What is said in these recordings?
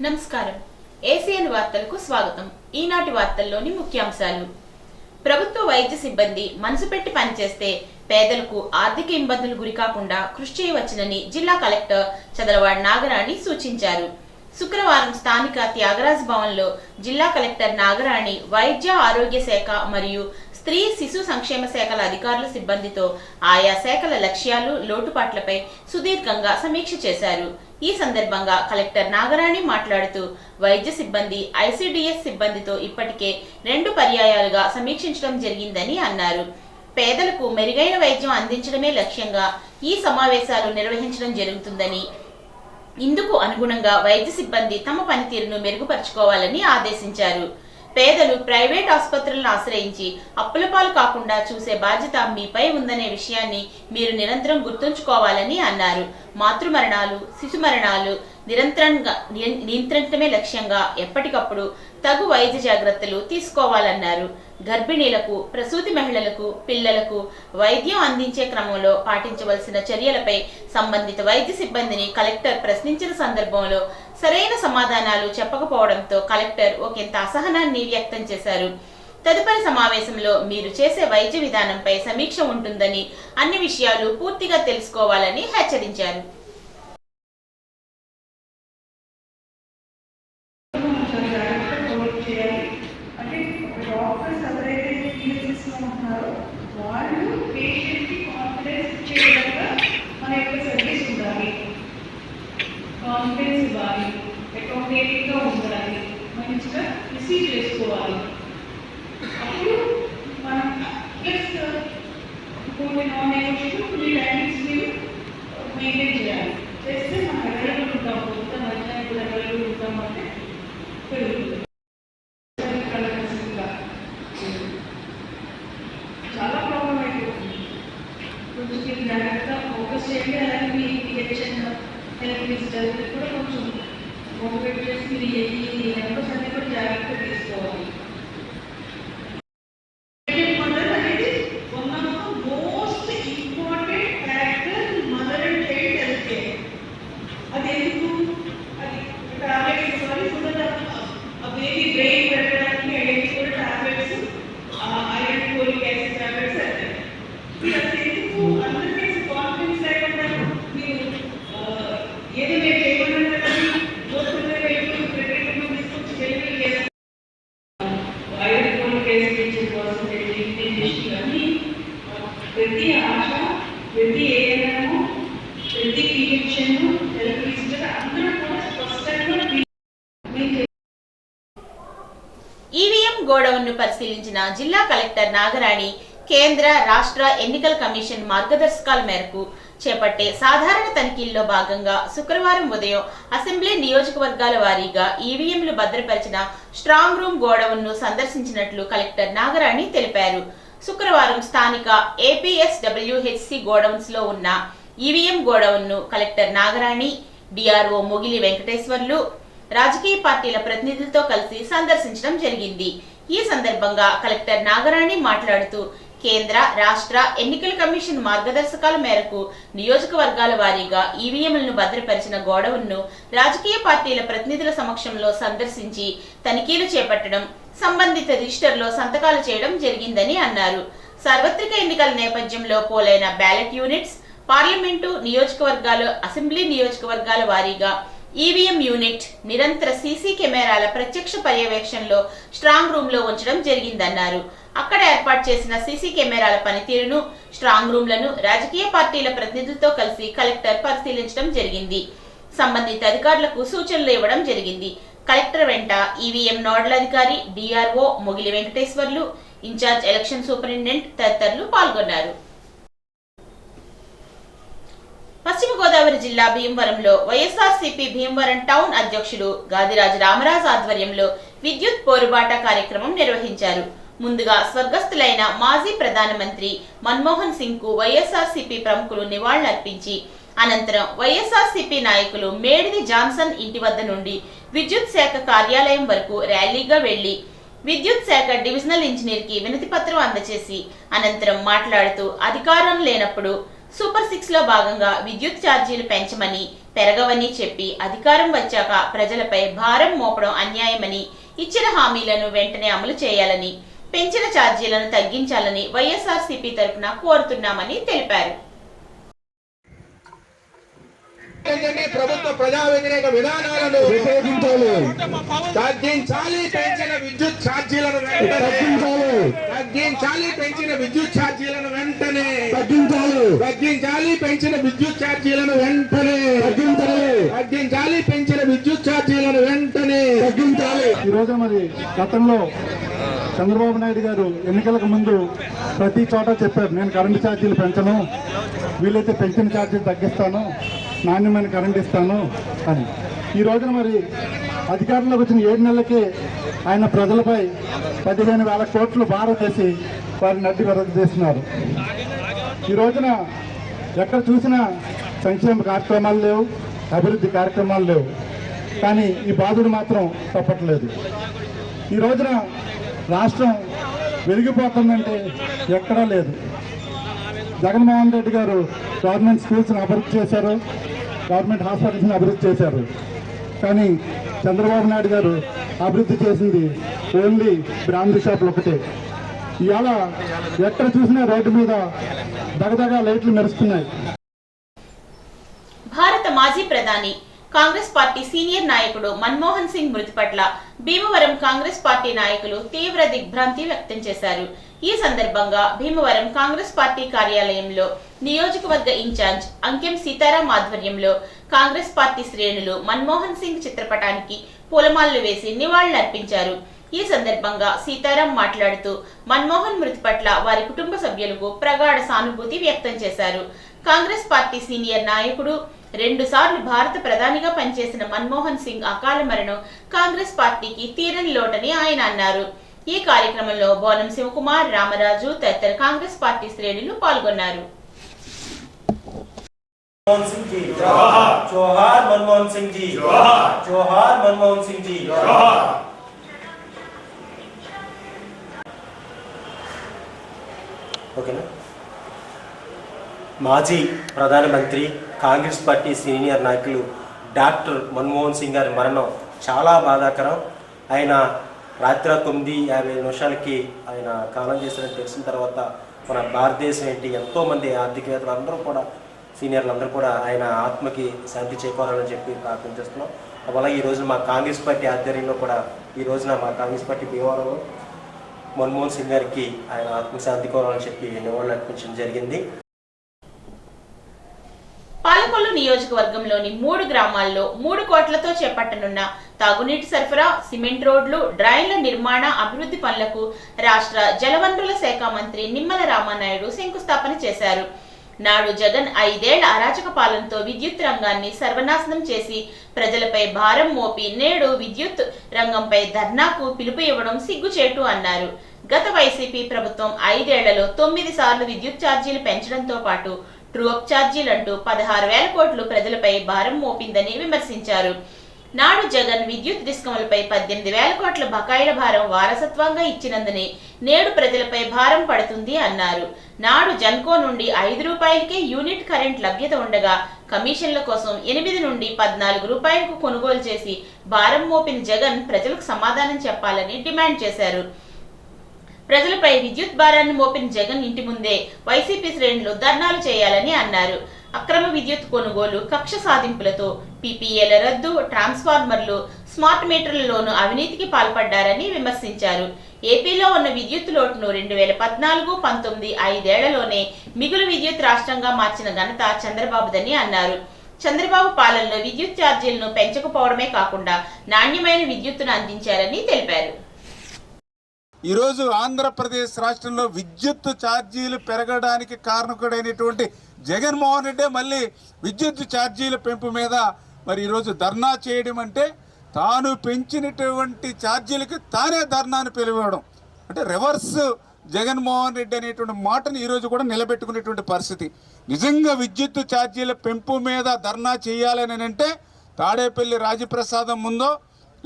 నమస్కారం. ఏసియన్ వార్తలకు స్వాగతం. ఈనాటి వార్తల్లోని ముఖ్యాంశాలు. ప్రభుత్వ వైద్య సిబ్బంది మనసు పెట్టి పనిచేస్తే పేదలకు ఆర్థిక ఇబ్బందులు గురికాకుండా కృషి చేయవచ్చునని జిల్లా కలెక్టర్ చదలవాడ నాగరాణి సూచించారు. శుక్రవారం స్థానిక త్యాగరాజ్ భవన్లో జిల్లా కలెక్టర్ నాగరాణి వైద్య ఆరోగ్య శాఖ మరియు స్త్రీ శిశు సంక్షేమ శాఖల అధికారుల సిబ్బందితో ఆయా శాఖల లక్ష్యాలు లోటుపాట్లపై సుదీర్ఘంగా సమీక్ష చేశారు. ఈ సందర్భంగా కలెక్టర్ నాగరాణి మాట్లాడుతూ వైద్య సిబ్బంది ఐసిడిఎస్ సిబ్బందితో ఇప్పటికే 2 పర్యాయాలుగా సమీక్షించడం జరిగిందని అన్నారు. పేదలకు మెరుగైన వైద్యం అందించడమే లక్ష్యంగా ఈ సమావేశాలు నిర్వహించడం జరుగుతుందని, ఇందుకు అనుగుణంగా వైద్య సిబ్బంది తమ పనితీరును మెరుగుపరుచుకోవాలని ఆదేశించారు. పేదలు ప్రైవేట్ ఆసుపత్రులను ఆశ్రయించి అప్పుల పాలు కాకుండా చూసే బాధ్యత మీపై ఉందనే విషయాన్ని మీరు నిరంతరం గుర్తుంచుకోవాలని అన్నారు. మాతృమరణాలు, శిశు మరణాలు నియంత్రించడమే లక్ష్యంగా ఎప్పటికప్పుడు తగు వైద్య జాగ్రత్తలు తీసుకోవాలన్నారు. గర్భిణీలకు, ప్రసూతి మహిళలకు, పిల్లలకు వైద్యం అందించే క్రమంలో పాటించవలసిన చర్యలపై సంబంధిత వైద్య సిబ్బందిని కలెక్టర్ ప్రశ్నించిన సందర్భంలో సరైన సమాధానాలు చెప్పకపోవడంతో కలెక్టర్ ఒకంత అసహనాన్ని వ్యక్తం చేశారు. తదుపరి సమావేశంలో మీరు చేసే వైద్య విధానంపై సమీక్ష ఉంటుందని, అన్ని విషయాలు పూర్తిగా తెలుసుకోవాలని హెచ్చరించారు. కాన్ఫిడెన్స్ ఇవ్వాలి, అకౌంటేబుల్గా ఉండాలి, మంచిగా రిసీవ్ చేసుకోవాలి. అప్పుడు మనం ప్లస్ కొన్ని నాన్ నెగోషియబుల్ కొన్ని టైమింగ్స్ మీరు మెయింటైన్ చేయాలి. చేస్తే మనం అవైలబుల్ ఉంటాం, కొత్త మధ్యాహ్నం కూడా అవైలబుల్ ఉంటాం అంటే పెరుగుతుంది. చాలా ప్రాబ్లం అయిపోతుంది. కొంచెం మీరు జాగ్రత్తగా ఫోకస్ చేయండి. అలాగే మీ ఇంజెక్షన్ హెల్త్ విజిటర్ కూడా కొంచెం మోటివేట్ చేసి మీరు ఈ నెంబర్స్ అన్ని కూడా జాగ్రత్తగా తీసుకోవాలి. మదర్ అనేది one of the most important factor mother and child health care. అది ఎందుకు? అది టాబ్లెట్స్ ఇవ్వాలి, ఆ బేబీ బ్రెయిన్ పెట్టడానికి అయ్యేది కూడా tablets, iron folic acid tablets అంటే అది ఎందుకు? అందరికీ కాన్ఫిడెన్స్ లేకుండా మీరు ఏదో నేను చేయమన్నా కానీ దోస్తులే వెళ్ళి ప్రిపరేషన్ తీసుకొచ్చి డెలివరీ చేస్తాను. ఐరన్ ఫోలిక్ యాసిడ్ ఇచ్చే పర్సెంటేజ్ ఇంప్లిమెంటేషన్ అన్నీ ప్రతి ఆశ, ప్రతి ఏఎన్ఎం, ప్రతి ఇంజెక్షన్, హెల్త్ విజిటర్ అందరూ కూడా స్పష్టంగా ఈవీఎం గోడౌన్ను పరిశీలించిన జిల్లా కలెక్టర్ నాగరాణి కేంద్ర, రాష్ట్ర ఎన్నికల కమిషన్ మార్గదర్శకాల మేరకు చేపట్టే సాధారణ తనిఖీల్లో భాగంగా శుక్రవారం ఉదయం అసెంబ్లీ నియోజకవర్గాల వారీగా ఈవీఎంలు భద్రపరిచిన స్ట్రాంగ్ రూమ్ గోడౌన్ను సందర్శించినట్లు కలెక్టర్ నాగరాణి తెలిపారు. శుక్రవారం స్థానిక ఏపీఎస్డబ్ల్యూహెచ్సి గోడౌన్స్ లో ఉన్న ఈవీఎం గోడౌన్ను కలెక్టర్ నాగరాణి, డిఆర్ఓ మొగిలి వెంకటేశ్వర్లు రాజకీయ పార్టీల ప్రతినిధులతో కలిసి సందర్శించడం జరిగింది. ఈ సందర్భంగా కలెక్టర్ నాగరాణి మాట్లాడుతూ కేంద్ర, రాష్ట్ర ఎన్నికల కమిషన్ మార్గదర్శకాల మేరకు నియోజకవర్గాల వారీగా ఈవీఎంలను భద్రపరిచిన గోడౌన్ను రాజకీయ పార్టీల ప్రతినిధుల సమక్షంలో సందర్శించి తనిఖీలు చేపట్టడం, సంబంధిత రిజిస్టర్లో సంతకాలు చేయడం జరిగిందని అన్నారు. సార్వత్రిక ఎన్నికల నేపథ్యంలో పోలైన బ్యాలెట్ యూనిట్స్, పార్లమెంటు నియోజకవర్గాలు, అసెంబ్లీ నియోజకవర్గాల వారీగా ఈవీఎం యూనిట్ నిరంతర సీసీ కెమెరాల ప్రత్యక్ష పర్యవేక్షణలో స్ట్రాంగ్ రూమ్ లో ఉంచడం జరిగిందన్నారు. అక్కడ ఏర్పాటు చేసిన సీసీ కెమెరాల పనితీరును, స్ట్రాంగ్ రూమ్లను రాజకీయ పార్టీల ప్రతినిధులతో కలిసి కలెక్టర్ పరిశీలించడం జరిగింది. సంబంధిత అధికారులకు సూచనలు ఇవ్వడం జరిగింది. కలెక్టర్ వెంట ఈవీఎం నోడల్ అధికారి, డిఆర్ఓ మొగిలి వెంకటేశ్వర్లు, ఇన్ఛార్జ్ ఎలక్షన్ సూపరింటెండెంట్ తదితరులు పాల్గొన్నారు. పశ్చిమ గోదావరి జిల్లా భీమవరంలో వైఎస్ఆర్సీపీ భీమవరం టౌన్ అధ్యక్షుడు గాదిరాజు రామరాజు ఆధ్వర్యంలో విద్యుత్ పోరుబాట కార్యక్రమం నిర్వహించారు. ముందుగా స్వర్గస్థులైన మాజీ ప్రధానమంత్రి మన్మోహన్ సింగ్ కు వైఎస్ఆర్సీపీ ప్రముఖులు నివాళులర్పించి అనంతరం వైఎస్ఆర్సీపీ నాయకులు మేడిది జాన్సన్ ఇంటి వద్ద నుండి విద్యుత్ శాఖ కార్యాలయం వరకు ర్యాలీగా వెళ్లి విద్యుత్ శాఖ డివిజనల్ ఇంజనీర్ కి వినతి పత్రం అందజేసి అనంతరం మాట్లాడుతూ అధికారం లేనప్పుడు సూపర్ 6 లో భాగంగా విద్యుత్ ఛార్జీలు పెంచమని పెరగవని చెప్పి అధికారం వచ్చాక ప్రజలపై భారం మోపడం అన్యాయమని, ఇచ్చిన హామీలను వెంటనే అమలు చేయాలని, పెంచిన ఛార్జీలను తగ్గించాలని వైఎస్ఆర్సీపీ తరఫున కోరుతున్నామని తెలిపారు. ప్రభుత్వ ప్రజా వ్యతిరేక విధానాలను వ్యతిరేకించాలి, తగ్గించాలి, పెంచిన విద్యుత్ ఛార్జీలను వెంటనే తగ్గించాలి, పెంచిన విద్యుత్ ఛార్జీలను వెంటనే తగ్గించాలి, పెంచిన విద్యుత్ ఛార్జీలను వెంటనే తగ్గించాలి, పెంచిన విద్యుత్ ఛార్జీలను వెంటనే తగ్గించాలి. ఈ రోజు మరి గతంలో చంద్రబాబు నాయుడు గారు ఎన్నికలకు ముందు ప్రతి చోట చెప్పారు, నేను కరెంటు ఛార్జీలు పెంచను, వీలైతే పెంచిన ఛార్జీలు తగ్గిస్తాను, నాణ్యమైన కరెంట్ ఇస్తాను అని. ఈ రోజున మరి అధికారంలోకి వచ్చిన 7 నెలలకే ఆయన ప్రజలపై 15,000 కోట్లు భారం చేసి వారిని అడ్డు రద్దు చేస్తున్నారు. ఈ రోజున ఎక్కడ చూసినా సంక్షేమ కార్యక్రమాలు లేవు, అభివృద్ధి కార్యక్రమాలు లేవు, కానీ ఈ బాధుడు మాత్రం తప్పట్లేదు. ఈ రోజున రాష్ట్రం వెలిగిపోతుందంటే ఎక్కడా లేదు. జగన్మోహన్ రెడ్డి గారు గవర్నమెంట్ స్కూల్స్ని అభివృద్ధి చేశారు, గవర్నమెంట్ హాస్పిటల్స్ని అభివృద్ధి చేశారు, కానీ చంద్రబాబు నాయుడు గారు అభివృద్ధి చేసింది ఓన్లీ బ్రాందీ షాపులు ఒకటే. ఇవాళ ఎక్కడ చూసినా రోడ్డు మీద దగదగా లైట్లు మెరుస్తున్నాయి. భారత మాజీ ప్రధాని కాంగ్రెస్ పార్టీ సీనియర్ నాయకుడు మన్మోహన్ సింగ్ మృతి పట్ల భీమవరం కాంగ్రెస్ పార్టీ నాయకులు తీవ్ర దిగ్భ్రాంతి వ్యక్తం చేశారు. ఈ సందర్భంగా భీమవరం కాంగ్రెస్ పార్టీ కార్యాలయంలో నియోజకవర్గ ఇన్ఛార్జ్ అంకెం సీతారాం ఆధ్వర్యంలో కాంగ్రెస్ పార్టీ శ్రేణులు మన్మోహన్ సింగ్ చిత్రపటానికి పూలమాలలు వేసి నివాళులర్పించారు. ఈ సందర్భంగా సీతారాం మాట్లాడుతూ మన్మోహన్ మృతి పట్ల వారి కుటుంబ సభ్యులకు ప్రగాఢ సానుభూతి వ్యక్తం చేశారు. కాంగ్రెస్ పార్టీ సీనియర్ నాయకుడు, 2 సార్లు భారత ప్రధానిగా పనిచేసిన మన్మోహన్ సింగ్ అకాల మరణం కాంగ్రెస్ పార్టీకి తీరని లోటని ఆయన అన్నారు. ఈ కార్యక్రమంలో బోనం శివకుమార్, రామరాజు తదితర కాంగ్రెస్ పార్టీ శ్రేణులు పాల్గొన్నారు. జోహార్ మన్మోహన్ సింగ్ జీ, జోహార్ మన్మోహన్ సింగ్ జీ. ఓకేనా. మాజీ ప్రధానమంత్రి కాంగ్రెస్ పార్టీ సీనియర్ నాయకులు డాక్టర్ మన్మోహన్ సింగ్ గారి మరణం చాలా బాధాకరం. ఆయన రాత్రి 9:50 ఆయన కాలం చేసినట్టు తెలిసిన తర్వాత మన భారతదేశం ఏంటి ఎంతోమంది ఆర్థికవేత్తలు అందరూ కూడా, సీనియర్లు అందరూ కూడా ఆయన ఆత్మకి శాంతి చేకూరాలని చెప్పి ప్రార్థన చేస్తున్నాం. అలాగే ఈరోజు మా కాంగ్రెస్ పార్టీ ఆధ్వర్యంలో కూడా ఈ రోజున మా కాంగ్రెస్ పార్టీ భీమవరంలో మన్మోహన్ సింగ్ గారికి ఆయన ఆత్మశాంతి కోరాలని చెప్పి నివాళులు అర్పించడం జరిగింది. పాలకొల్లు నియోజకవర్గంలోని 3 గ్రామాల్లో 3 కోట్లతో చేపట్టనున్న తాగునీటి సరఫరా, సిమెంట్ రోడ్లు, డ్రైన్ల నిర్మాణ అభివృద్ధి పనులకు రాష్ట్ర జలవనరుల శాఖ మంత్రి నిమ్మల రామానాయుడు శంకుస్థాపన చేశారు. నాడు జగన్ 5 ఏళ్ల అరాచక పాలనతో విద్యుత్ రంగాన్ని సర్వనాశనం చేసి ప్రజలపై భారం మోపి నేడు విద్యుత్ రంగంపై ధర్నాకు పిలుపు ఇవ్వడం సిగ్గుచేటు అన్నారు. గత వైసీపీ ప్రభుత్వం 5 ఏళ్లలో 9 సార్లు విద్యుత్ ఛార్జీలు పెంచడంతో పాటు ట్రూ అప్ ఛార్జీలంటూ 16,000 కోట్లు ప్రజలపై భారం మోపిందని విమర్శించారు. నాడు జగన్ విద్యుత్ డిస్కములపై 18,000 కోట్ల బకాయిల భారం వారసత్వంగా ఇచ్చినందునే నేడు ప్రజలపై భారం పడుతుంది అన్నారు. నాడు జన్కో నుండి 5 రూపాయలకే యూనిట్ కరెంట్ లభ్యత ఉండగా కమిషన్ల కోసం 8 నుండి 14 రూపాయలకు కొనుగోలు చేసి భారం మోపిన జగన్ ప్రజలకు సమాధానం చెప్పాలని డిమాండ్ చేశారు. ప్రజలపై విద్యుత్ భారాన్ని మోపిన జగన్ ఇంటి ముందే వైసీపీ శ్రేణులు ధర్నాలు చేయాలని అన్నారు. అక్రమ విద్యుత్ కొనుగోలు, కక్ష సాధింపులతో పీపీఏల రద్దు, ట్రాన్స్ఫార్మర్లు, స్మార్ట్ మీటర్లలోనూ అవినీతికి పాల్పడ్డారని విమర్శించారు. ఏపీలో ఉన్న విద్యుత్ లోటును 2014-19 5 ఏళ్లలోనే మిగులు విద్యుత్ రాష్ట్రంగా మార్చిన ఘనత చంద్రబాబుదని అన్నారు. చంద్రబాబు పాలనలో విద్యుత్ ఛార్జీలను పెంచకపోవడమే కాకుండా నాణ్యమైన విద్యుత్తును అందించారని తెలిపారు. ఈరోజు ఆంధ్రప్రదేశ్ రాష్ట్రంలో విద్యుత్ ఛార్జీలు పెరగడానికి కారణకుడైనటువంటి జగన్మోహన్ రెడ్డి మళ్ళీ విద్యుత్ ఛార్జీల పెంపు మీద మరి ఈరోజు ధర్నా చేయడం అంటే తాను పెంచినటువంటి ఛార్జీలకి తానే ధర్నాను పిలువడం అంటే రివర్స్ జగన్మోహన్ రెడ్డి అనేటువంటి మాటను ఈరోజు కూడా నిలబెట్టుకునేటువంటి పరిస్థితి. నిజంగా విద్యుత్ ఛార్జీల పెంపు మీద ధర్నా చేయాలని అంటే తాడేపల్లి రాజప్రసాదం ముందో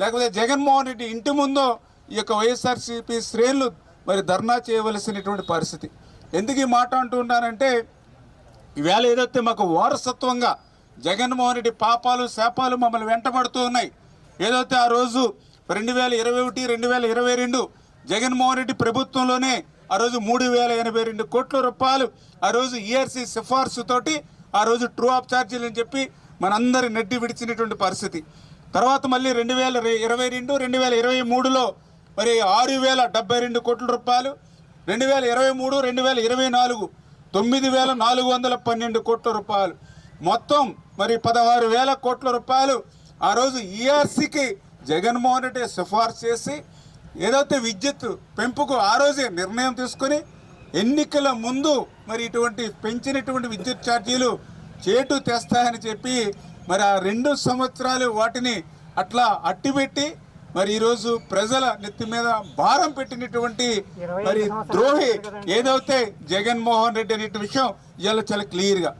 లేకపోతే జగన్మోహన్ రెడ్డి ఇంటి ముందో ఈ యొక్క వైఎస్ఆర్సీపీ శ్రేణులు మరి ధర్నా చేయవలసినటువంటి పరిస్థితి. ఎందుకు ఈ మాట అంటూ ఉన్నానంటే ఈవేళ ఏదైతే మాకు వారసత్వంగా జగన్మోహన్ రెడ్డి పాపాలు శాపాలు మమ్మల్ని వెంటబడుతూ ఉన్నాయి. ఏదైతే ఆ రోజు 2021, 2022 జగన్మోహన్ రెడ్డి ప్రభుత్వంలోనే ఆ రోజు 3082 కోట్ల రూపాయలు ఆ రోజు ఈఆర్సీ సిఫార్సుతోటి ఆ రోజు ట్రూ ఆఫ్ ఛార్జీలు అని చెప్పి మనందరి నెట్టి విడిచినటువంటి పరిస్థితి. తర్వాత మళ్ళీ 2022, 2023లో మరి 6072 కోట్ల రూపాయలు, 2023, 2024 9412 కోట్ల రూపాయలు, మొత్తం మరి 16,000 కోట్ల రూపాయలు ఆ రోజు ఈఆర్సీకి జగన్మోహన్ రెడ్డి సిఫార్సు చేసి ఏదైతే విద్యుత్ పెంపుకు ఆ రోజే నిర్ణయం తీసుకొని ఎన్నికల ముందు మరి ఇటువంటి పెంచినటువంటి విద్యుత్ ఛార్జీలు చేటు తెస్తాయని చెప్పి మరి ఆ 2 సంవత్సరాలు వాటిని అట్లా అట్టిపెట్టి మరి ఈరోజు ప్రజల నెత్తి మీద భారం పెట్టినటువంటి మరి ద్రోహి ఏదైతే జగన్మోహన్ రెడ్డి అనే విషయం ఇవాళ చాలా క్లియర్గా.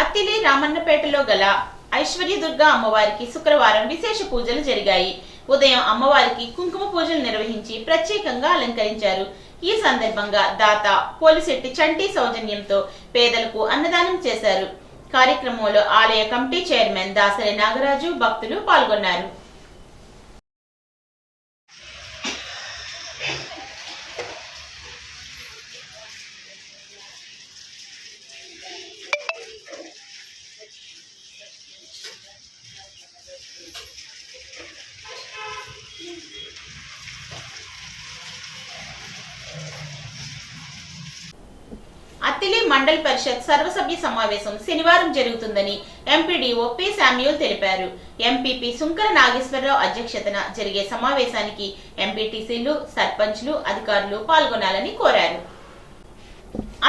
అత్తిలి రామన్నపేటలో గల ఐశ్వర్యదుర్గ అమ్మవారికి శుక్రవారం విశేష పూజలు జరిగాయి. ఉదయం అమ్మవారికి కుంకుమ పూజలు నిర్వహించి ప్రత్యేకంగా అలంకరించారు. ఈ సందర్భంగా దాత పోలిశెట్టి చంటి సౌజన్యంతో పేదలకు అన్నదానం చేశారు. కార్యక్రమంలో ఆలయ కమిటీ చైర్మన్ దాసరి నాగరాజు, భక్తులు పాల్గొన్నారు. అత్తిలి మండల్ పరిషత్ సర్వసభ్య సమావేశం శనివారం జరుగుతుందని ఎంపీడీఓ పి శామ్యూల్ తెలిపారు. ఎంపీపీ సుంకర నాగేశ్వరరావు అధ్యక్షతన జరిగే సమావేశానికి ఎంపీటీసీలు, సర్పంచ్లు, అధికారులు పాల్గొనాలని కోరారు.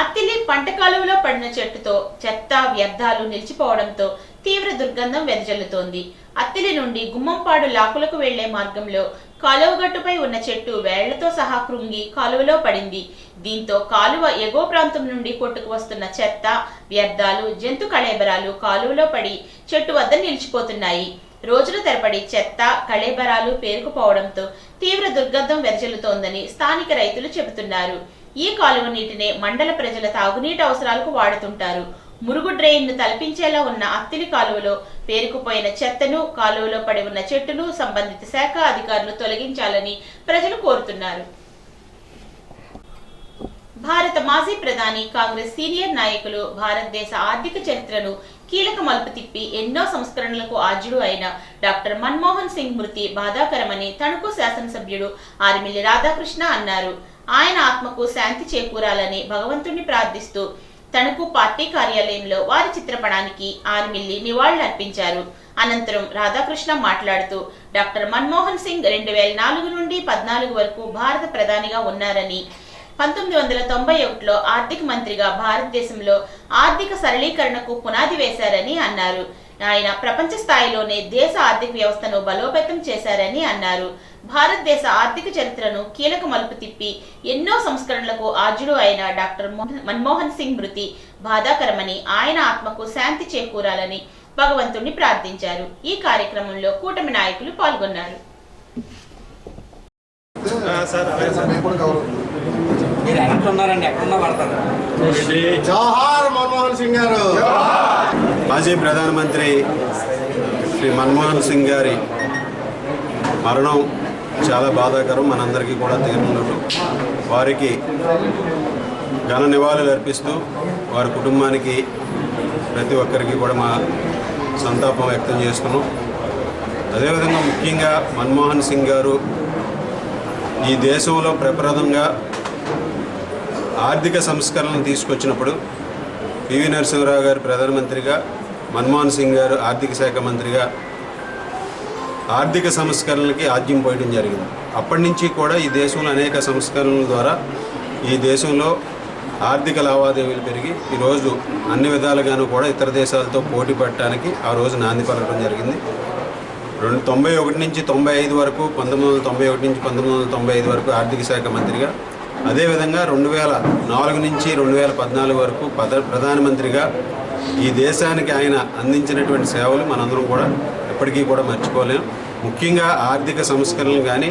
అత్తిలి పంట కాలువలో పడిన చెట్టుతో చెత్త వ్యర్థాలు నిలిచిపోవడంతో తీవ్ర దుర్గంధం వెదజల్లుతోంది. అత్తిలి నుండి గుమ్మంపాడు లాకులకు వెళ్లే మార్గంలో కాలువగట్టుపై ఉన్న చెట్టు వేళ్లతో సహా కృంగి కాలువలో పడింది. దీంతో కాలువ ఎగువ ప్రాంతం నుండి కొట్టుకు వస్తున్న చెత్త, వ్యర్థాలు, జంతు కళేబరాలు కాలువలో పడి చెట్టు వద్ద నిలిచిపోతున్నాయి. రోజుల తరబడి చెత్త, కళేబరాలు పేరుకుపోవడంతో తీవ్ర దుర్గంధం వెదజల్లుతోందని స్థానిక రైతులు చెబుతున్నారు. ఈ కాలువ నీటినే మండల ప్రజల తాగునీటి అవసరాలకు వాడుతుంటారు. మురుగు డ్రైన్ను తలపించేలా ఉన్న అత్తిలి కాలువలో పేరుకుపోయిన చెత్తను, కాలువలో పడి ఉన్న చెట్టును సంబంధిత శాఖ అధికారులు తొలగించాలని ప్రజలు కోరుతున్నారు. భారత మాజీ ప్రధాని, కాంగ్రెస్ సీనియర్ నాయకులు, భారతదేశ ఆర్థిక చరిత్రను కీలక మలుపు తిప్పి ఎన్నో సంస్కరణలకు ఆద్యుడు అయిన డాక్టర్ మన్మోహన్ సింగ్ మృతి బాధాకరమని తణుకు శాసనసభ్యుడు ఆర్మిల్లి రాధాకృష్ణ అన్నారు. ఆయన ఆత్మకు శాంతి చేకూరాలని భగవంతుణ్ణి ప్రార్థిస్తూ తణుకు పార్టీ కార్యాలయంలో వారి చిత్రపటానికి ఆర్మిల్లి నివాళులర్పించారు. అనంతరం రాధాకృష్ణ మాట్లాడుతూ డాక్టర్ మన్మోహన్ సింగ్ 2004 నుండి 14 వరకు భారత ప్రధానిగా ఉన్నారని, 1991లో ఆర్థిక మంత్రిగా భారతదేశంలో ఆర్థిక సరళీకరణకు పునాది వేశారని అన్నారు. ఆయన ప్రపంచ స్థాయిలోనే దేశ ఆర్థిక వ్యవస్థను బలోపేతం చేశారని అన్నారు. భారతదేశ ఆర్థిక చరిత్రను కీలక మలుపు తిప్పి ఎన్నో సంస్కరణలకు ఆద్యుడు అయిన డాక్టర్ మన్మోహన్ సింగ్ మృతి బాధాకరమని, ఆయన ఆత్మకు శాంతి చేకూరాలని భగవంతుణ్ణి ప్రార్థించారు. ఈ కార్యక్రమంలో కూటమి నాయకులు పాల్గొన్నారు. జోహార్ మన్మోహన్ సింగ్ గారు. మాజీ ప్రధానమంత్రి శ్రీ మన్మోహన్ సింగ్ గారి మరణం చాలా బాధాకరం, మనందరికీ కూడా తీరుతున్నట్టు. వారికి ఘన నివాళులు అర్పిస్తూ వారి కుటుంబానికి ప్రతి ఒక్కరికి కూడా మా సంతాపం వ్యక్తం చేస్తున్నాం. అదేవిధంగా ముఖ్యంగా మన్మోహన్ సింగ్ గారు ఈ దేశంలో ప్రప్రథంగా ఆర్థిక సంస్కరణలు తీసుకొచ్చినప్పుడు పివి నరసింహరావు గారు ప్రధానమంత్రిగా, మన్మోహన్ సింగ్ గారు ఆర్థిక శాఖ మంత్రిగా ఆర్థిక సంస్కరణలకి ఆద్యం పోయడం జరిగింది. అప్పటి నుంచి కూడా ఈ దేశంలో అనేక సంస్కరణల ద్వారా ఈ దేశంలో ఆర్థిక లావాదేవీలు పెరిగి ఈరోజు అన్ని విధాలుగాను కూడా ఇతర దేశాలతో పోటీ పడటానికి ఆ రోజు నాంది పలకడం జరిగింది. 1991 నుంచి 95 వరకు, 1991 నుంచి 1995 వరకు ఆర్థిక శాఖ మంత్రిగా, అదేవిధంగా 2004 నుంచి 2014 వరకు ప్రధానమంత్రిగా ఈ దేశానికి ఆయన అందించినటువంటి సేవలు మనందరం కూడా ఎప్పటికీ కూడా మర్చిపోలేం. ముఖ్యంగా ఆర్థిక సంస్కరణలు కానీ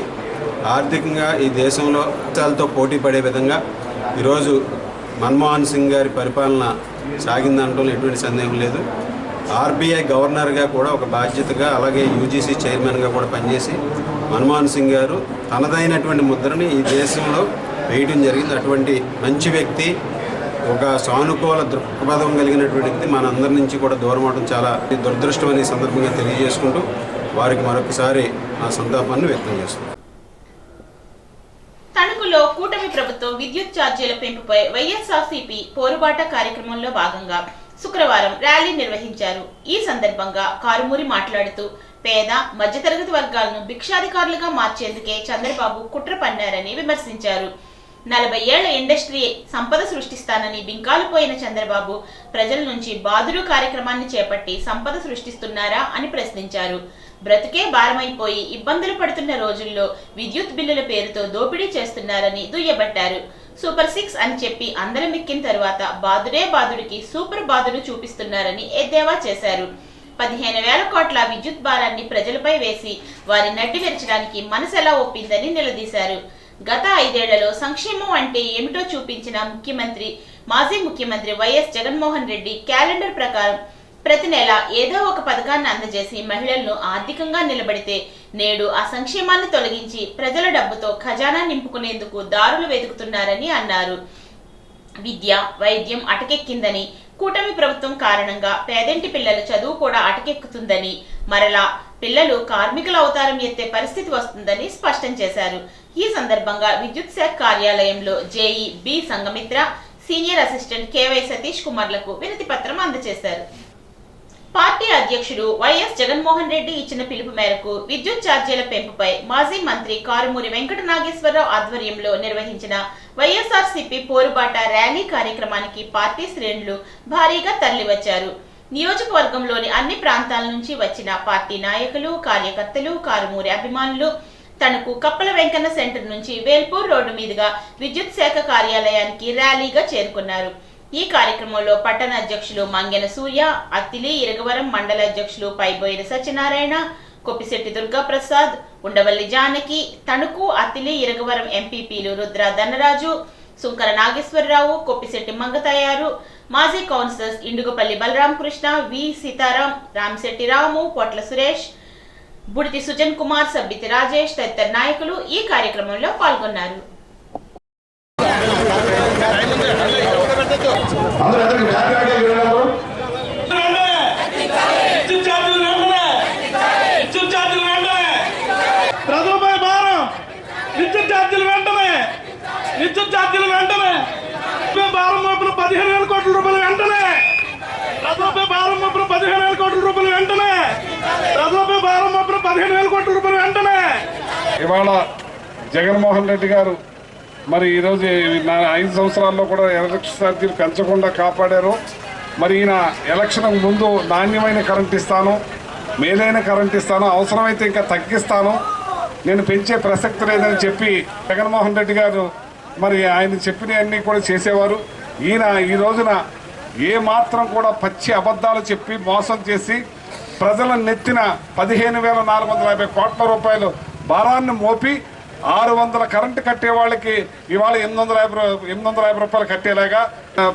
ఆర్థికంగా ఈ దేశంలో దేశాలతో పోటీ పడే విధంగా ఈరోజు మన్మోహన్ సింగ్ గారి పరిపాలన సాగిన దాంట్లో ఎటువంటి సందేహం లేదు. ఆర్బీఐ గవర్నర్గా కూడా ఒక బాధ్యతగా, అలాగే యూజీసీ చైర్మన్గా కూడా పనిచేసి మన్మోహన్ సింగ్ గారు తనదైనటువంటి ముద్రని ఈ దేశంలో వేయడం జరిగింది. అటువంటి మంచి వ్యక్తి, ఒక సానుకూల దృక్పథం కలిగినటువంటి వ్యక్తి మనందరి నుంచి కూడా దూరం అవడం చాలా దురదృష్టం అనే సందర్భంగా తెలియజేసుకుంటూ వారికి మరొకసారి ఆ సంతాపాన్ని వ్యక్తం చేస్తున్నాను. తణుకులో కూటమి ప్రభుత్వం విద్యుత్ ఛార్జీల పెంపుపై వైఎస్ఆర్సీపీ పోరుబాట కార్యక్రమంలో భాగంగా శుక్రవారం ర్యాలీ నిర్వహించారు. ఈ సందర్భంగా కారుమూరి మాట్లాడుతూ పేద మధ్యతరగతి వర్గాలను భిక్షాధికారులుగా మార్చేందుకే చంద్రబాబు కుట్ర పన్నారని విమర్శించారు. 40 ఏళ్ల ఇండస్ట్రీ సంపద సృష్టిస్తానని బింకాలు పోయిన చంద్రబాబు ప్రజల నుంచి బాదుడు కార్యక్రమాన్ని చేపట్టి సంపద సృష్టిస్తున్నారా అని ప్రశ్నించారు. బ్రతుకే భారమైపోయి ఇబ్బందులు పడుతున్న రోజుల్లో విద్యుత్ బిల్లుల పేరుతో దోపిడీ చేస్తున్నారని దుయ్యబట్టారు. సూపర్ 6 అని చెప్పి అందరం ఎక్కిన తరువాత బాదుడే బాదుడికి సూపర్ బాదుడు చూపిస్తున్నారని ఎద్దేవా చేశారు. 15,000 కోట్ల విద్యుత్ భారాన్ని ప్రజలపై వేసి వారి నడ్డి విరచడానికి మనసు ఎలా ఒప్పిందని నిలదీశారు. గత 5 ఏళ్లలో సంక్షేమం అంటే ఏమిటో చూపించిన మాజీ ముఖ్యమంత్రి వైఎస్ జగన్మోహన్ రెడ్డి క్యాలెండర్ ప్రకారం ప్రతి నెల ఏదో ఒక పథకాన్ని అందజేసి మహిళలను ఆర్థికంగా నిలబడితే నేడు ఆ సంక్షేమాన్ని తొలగించి ప్రజల డబ్బుతో ఖజానా నింపుకునేందుకు దారులు వెతుకుతున్నారని అన్నారు. విద్య, వైద్యం అటకెక్కిందని, కూటమి ప్రభుత్వం కారణంగా పేదింటి పిల్లల చదువు కూడా అటకెక్కుతుందని, మరలా పిల్లలు కార్మికుల అవతారం ఎత్తే పరిస్థితి వస్తుందని స్పష్టం చేశారు. ఈ సందర్భంగా విద్యుత్ శాఖ కార్యాలయంలో JE B Sangamitra, senior assistant KY Satish కుమార్లకు వినతి పత్రం అందజేశారు. పార్టీ అధ్యక్షుడు వైఎస్ జగన్మోహన్ రెడ్డి ఇచ్చిన పిలుపు మేరకు విద్యుత్ ఛార్జీల పెంపుపై మాజీ మంత్రి కారుమూరి వెంకట నాగేశ్వరరావు ఆధ్వర్యంలో నిర్వహించిన వైఎస్ఆర్సీపీ పోరుబాట ర్యాలీ కార్యక్రమానికి పార్టీ శ్రేణులు భారీగా తరలివచ్చారు. నియోజకవర్గంలోని అన్ని ప్రాంతాల నుంచి వచ్చిన పార్టీ నాయకులు, కార్యకర్తలు, కారుమూరి అభిమానులు తణుకు కప్పల వెంకన్న సెంటర్ నుంచి వేల్పూర్ రోడ్డు మీదుగా విద్యుత్ శాఖ కార్యాలయానికి ర్యాలీగా చేరుకున్నారు. ఈ కార్యక్రమంలో పట్టణ అధ్యక్షులు మంగెన సూర్య, అత్తిలి ఇరగవరం మండల అధ్యక్షులు పైబోయిన సత్యనారాయణ, కొప్పిశెట్టి దుర్గాప్రసాద్, ఉండవల్లి జానకి, తణుకు, అత్తిలి ఇరగవరం ఎంపీపీలు రుద్ర ధనరాజు, సుంకర నాగేశ్వరరావు, కొప్పిశెట్టి మంగతయారు, మాజీ కౌన్సిలర్స్ ఇండుగుపల్లి బలరామకృష్ణ, వి సీతారాం, రామశెట్టి రాము, పొట్ల సురేష్, బుడితి సుజన్ కుమార్, సబ్బితి రాజేష్ తదితర నాయకులు ఈ కార్యక్రమంలో పాల్గొన్నారు. ప్రజలపై భారం, విద్యుత్ ఛార్జీలు వెంటనే, విద్యుత్ ఛార్జీలు వెంటనే, భారం మోపిన 15,000 కోట్ల రూపాయలు వెంటనే, ప్రజలపై భారం మోపిన 15,000 కోట్ల రూపాయలు వెంటనే, ప్రజలపై భారం మోపిన 15,000 కోట్ల రూపాయలు వెంటనే. ఇవాళ జగన్మోహన్ రెడ్డి గారు మరి ఈరోజు 5 సంవత్సరాల్లో కూడా ఎలక్ట్రిసిటీ ఛార్జీలు పెంచకుండా కాపాడారు. మరి ఈయన ఎలక్షన్ ముందు నాణ్యమైన కరెంట్ ఇస్తాను, మేలైన కరెంట్ ఇస్తాను, అవసరమైతే ఇంకా తగ్గిస్తాను, నేను పెంచే ప్రసక్తి లేదని చెప్పి జగన్మోహన్ రెడ్డి గారు మరి ఆయన చెప్పినవన్నీ కూడా చేసేవారు. ఈయన ఈ రోజున ఏ మాత్రం కూడా పచ్చి అబద్ధాలు చెప్పి మోసం చేసి ప్రజల నెత్తిన 15,450 కోట్ల రూపాయలు భారాన్ని మోపి 600 కరెంటు కట్టే వాళ్ళకి ఇవాళ 850 రూపాయలు కట్టేలాగా,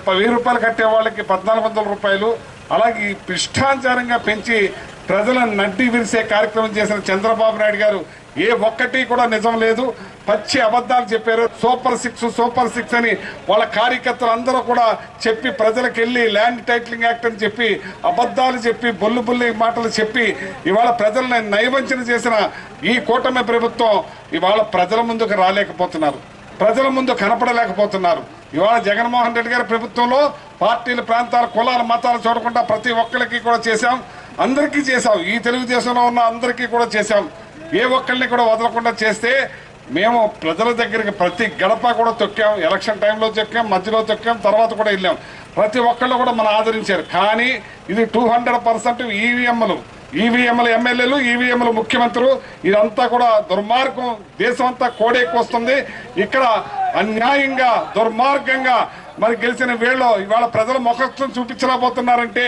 1000 రూపాయలు కట్టే వాళ్ళకి 1,400 రూపాయలు, అలాగే ఇష్టానుసారంగా పెంచి ప్రజలను నడ్డి విరిసే కార్యక్రమం చేసిన చంద్రబాబు నాయుడు గారు ఏ ఒక్కటి కూడా నిజం లేదు, పచ్చి అబద్ధాలు చెప్పారు. సూపర్ 6 అని వాళ్ళ కార్యకర్తలు అందరూ కూడా చెప్పి ప్రజలకు వెళ్ళి ల్యాండ్ టైటిలింగ్ యాక్ట్ అని చెప్పి అబద్ధాలు చెప్పి బొల్లి మాటలు చెప్పి ఇవాళ ప్రజల్ని నయవంచన చేసిన ఈ కూటమి ప్రభుత్వం ఇవాళ ప్రజల ముందుకు రాలేకపోతున్నారు, ప్రజల ముందు కనపడలేకపోతున్నారు. ఇవాళ జగన్మోహన్ రెడ్డి గారి ప్రభుత్వంలో పార్టీలు, ప్రాంతాలు, కులాలు, మతాలు చూడకుండా ప్రతి ఒక్కరికి కూడా చేశాం, అందరికీ చేశాం. ఈ తెలుగుదేశంలో ఉన్న అందరికీ కూడా చేశాం. ఏ ఒక్కరిని కూడా వదలకుండా చేస్తే మేము ప్రజల దగ్గరికి ప్రతి గడప కూడా తొక్కాం. ఎలక్షన్ టైంలో తొక్కాం, మధ్యలో తొక్కాం, తర్వాత కూడా వెళ్ళాం. ప్రతి ఒక్కళ్ళు కూడా మనం ఆదరించారు. కానీ ఇది 200% ఈవీఎంలు ఎమ్మెల్యేలు, ఈవీఎంలు ముఖ్యమంత్రులు, ఇదంతా కూడా దుర్మార్గం. దేశం అంతా కోడెక్కువస్తుంది. ఇక్కడ అన్యాయంగా, దుర్మార్గంగా మరి గెలిచిన వీళ్ళు ఇవాళ ప్రజల ముఖం చూపించలేకపోతున్నారంటే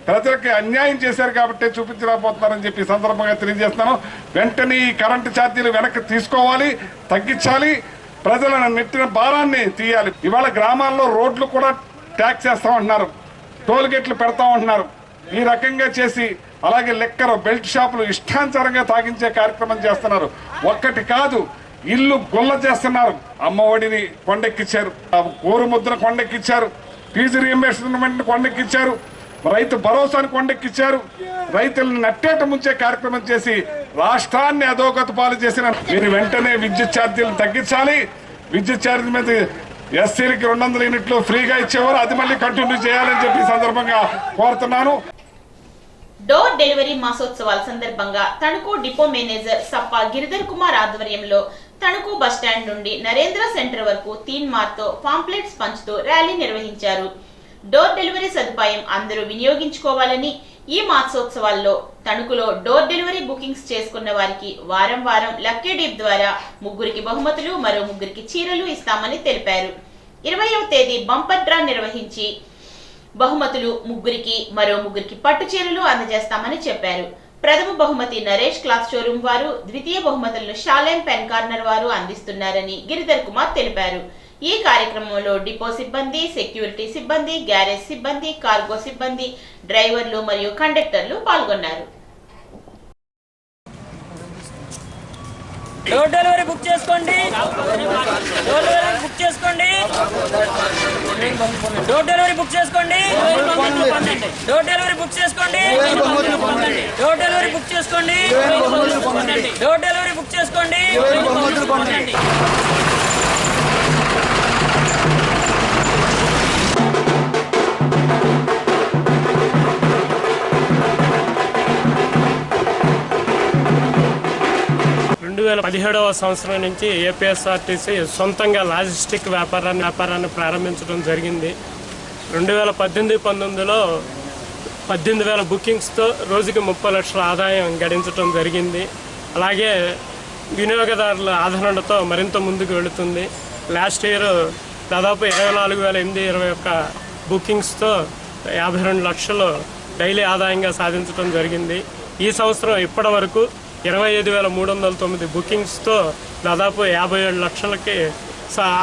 ప్రజలకి అన్యాయం చేశారు కాబట్టి చూపించలేకపోతున్నారని చెప్పి సందర్భంగా తెలియజేస్తున్నాను. వెంటనే ఈ కరెంటు ఛార్జీలు వెనక్కి తీసుకోవాలి, తగ్గించాలి, ప్రజలను నెట్టిన భారాన్ని తీయాలి. ఇవాళ గ్రామాల్లో రోడ్లు కూడా ట్యాక్స్ చేస్తామంటున్నారు. టోల్ గేట్లు పెడతా ఉంటున్నారు. ఈ రకంగా చేసి అలాగే లెక్కర్ బెల్ట్ షాపులు ఇష్టానుసారంగా తాగించే కార్యక్రమం చేస్తున్నారు. ఒక్కటి కాదు, ఇల్లు గొల్ల చేస్తున్నారు. అమ్మఒడిని కొండెక్కిచ్చారు, కోరు ముద్ర కొండెక్కిచ్చారు, ఫీజు రీఎంబర్స్మెంట్ కొండెక్కిచ్చారు, రైతు భరోసాను కొండెక్కిచ్చారు. రైతులను నట్టేట ముంచే కార్యక్రమం చేసి రాష్ట్రాన్ని అధోగతి పాలు చేసిన మీరు వెంటనే విద్యుత్ ఛార్జీలు తగ్గించాలి. విద్యుత్ ఛార్జీ మీద ఎస్సీలకి 200 యూనిట్లు ఫ్రీగా ఇచ్చేవారు, అది మళ్ళీ కంటిన్యూ చేయాలని చెప్పి సందర్భంగా కోరుతున్నాను. డోర్ డెలివరీ మాసోత్సవాల సందర్భంగా తణుకు డిపో మేనేజర్ సప్ప గిరిధర్ కుమార్ ఆధ్వర్యంలో తణుకు బస్టాండ్ నుండి నరేంద్ర సెంటర్ వరకు తీన్మార్తో పాంప్లెట్స్ పంచుతూ ర్యాలీ నిర్వహించారు. డోర్ డెలివరీ సదుపాయం అందరూ వినియోగించుకోవాలని, ఈ మాసోత్సవాల్లో తణుకులో డోర్ డెలివరీ బుకింగ్స్ చేసుకున్న వారికి వారం వారం లక్కీ డీప్ ద్వారా 3 బహుమతులు, మరో 3 చీరలు ఇస్తామని తెలిపారు. 20వ తేదీ బంపర్ డ్రా నిర్వహించి బహుమతులు 3 మరో 3 పట్టు చీరలు అందజేస్తామని చెప్పారు. ప్రథమ బహుమతి నరేష్ క్లాత్ షోరూం వారు, ద్వితీయ బహుమతులను షాలేం పెన్ కార్నర్ వారు అందిస్తున్నారని గిరిధర్ కుమార్ తెలిపారు. ఈ కార్యక్రమంలో డిపో సిబ్బంది, సెక్యూరిటీ సిబ్బంది, గ్యారేజ్ సిబ్బంది, కార్గో సిబ్బంది, డ్రైవర్లు మరియు కండక్టర్లు పాల్గొన్నారు. డోర్ డెలివరీ బుక్ చేసుకోండి. డోర్ డెలివరీ బుక్ చేసుకోండి. డోర్ డెలివరీ బుక్ చేసుకోండి. డోర్ డెలివరీ బుక్ చేసుకోండి. డోర్ డెలివరీ బుక్ చేసుకోండి. డోర్ డెలివరీ బుక్ చేసుకోండి. సంవత్సరం నుంచి ఏపీఎస్ఆర్టీసీ సొంతంగా లాజిస్టిక్ వ్యాపారాన్ని ప్రారంభించడం జరిగింది. 2018-19లో 18,000 బుకింగ్స్తో రోజుకి 30 లక్షల ఆదాయం గడించడం జరిగింది. అలాగే వినియోగదారుల ఆదరణతో మరింత ముందుకు వెళుతుంది. లాస్ట్ ఇయర్ దాదాపు 24,821 బుకింగ్స్తో 52 లక్షలు డైలీ ఆదాయంగా సాధించడం జరిగింది. ఈ సంవత్సరం ఇప్పటి వరకు 25,309 బుకింగ్స్తో దాదాపు 57 లక్షలకి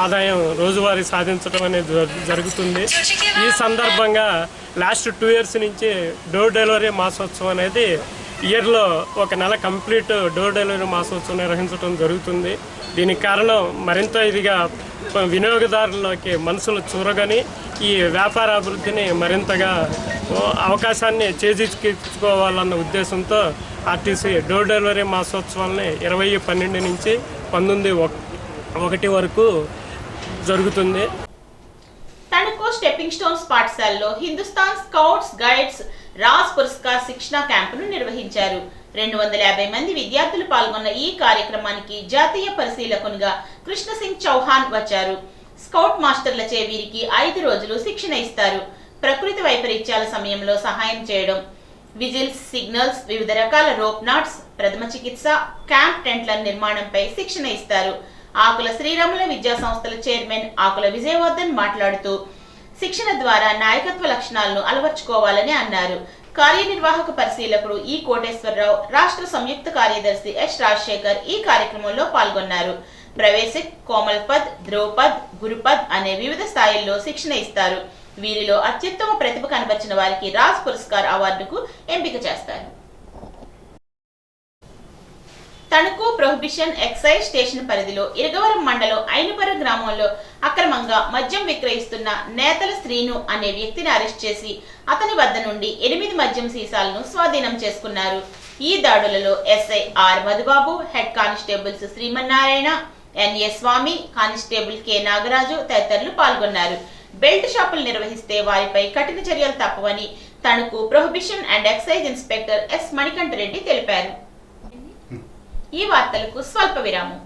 ఆదాయం రోజువారీ సాధించడం అనేది జరుగుతుంది. ఈ సందర్భంగా లాస్ట్ 2 ఇయర్స్ నుంచి డోర్ డెలివరీ మాసోత్సవం అనేది ఇయర్లో 1 నెల కంప్లీట్ డోర్ డెలివరీ మాసోత్సవం నిర్వహించడం జరుగుతుంది. దీనికి కారణం మరింత ఇదిగా వినియోగదారులకి మనసులు చూరగని ఈ వ్యాపార అభివృద్ధిని మరింతగా అవకాశాన్ని చేజిక్కించుకోవాలన్న ఉద్దేశంతో ఆర్టీసీ డోర్ డెలివరీ మాసోత్సవాలని 20/12 నుంచి 19/1 వరకు జరుగుతుంది. తణుకు స్టెప్పింగ్ స్టోన్స్ పాఠశాలలో హిందుస్థాన్ స్కౌట్స్ గైడ్స్ రాజ్ పురస్కార్ శిక్షణ క్యాంపును నిర్వహించారు. 250 మంది విద్యార్థులు పాల్గొన్న ఈ కార్యక్రమానికి జాతీయ పరిశీలకునిగా కృష్ణసింగ్ చౌహాన్ వచ్చారు. స్కౌట్ మాస్టర్లచే వీరికి 5 రోజులు శిక్షణ ఇస్తారు. ప్రకృతి వైపరీత్యాల సమయంలో సహాయం చేయడం, విజిల్స్, సిగ్నల్స్, వివిధ రకాల రోప్ నాట్స్, ప్రథమ చికిత్స, క్యాంప్ టెంట్ల నిర్మాణంపై శిక్షణ ఇస్తారు. ఆకుల శ్రీరాముల విద్యా సంస్థల చైర్మన్ ఆకుల విజయవర్ధన్ మాట్లాడుతూ శిక్షణ ద్వారా నాయకత్వ లక్షణాలను అలవర్చుకోవాలని అన్నారు. కార్యనిర్వాహక పరిశీలకుడు ఈ కోటేశ్వరరావు, రాష్ట్ర సంయుక్త కార్యదర్శి ఎస్ రాజశేఖర్ ఈ కార్యక్రమంలో పాల్గొన్నారు. ప్రవేశిక్, కోమల్ పద్, ధ్రువపద్, గురుపద్ అనే వివిధ స్థాయిల్లో శిక్షణ ఇస్తారు. వీరిలో అత్యుత్తమ ప్రతిభ కనబర్చిన వారికి రాజ్ పురస్కార్ అవార్డుకు ఎంపిక చేస్తారు. తణుకు ప్రొహిబిషన్ ఎక్సైజ్ స్టేషన్ పరిధిలో ఇరగవరం మండలం ఐనుపర గ్రామంలో అక్రమంగా మద్యం విక్రయిస్తున్న నేతల శ్రీను అనే వ్యక్తిని అరెస్ట్ చేసి అతని వద్ద నుండి 8 మద్యం సీసాలను స్వాధీనం చేసుకున్నారు. ఈ దాడులలో SI R Madhubabu, head constables Srimannarayana, NA Swamy, constable K Nagaraju తదితరులు పాల్గొన్నారు. బెల్ట్ షాపులు నిర్వహిస్తే వారిపై కఠిన చర్యలు తప్పవని Tanuku prohibition and excise inspector S Manikanta Reddy తెలిపారు. ఈ వార్తలకు స్వల్ప విరామం.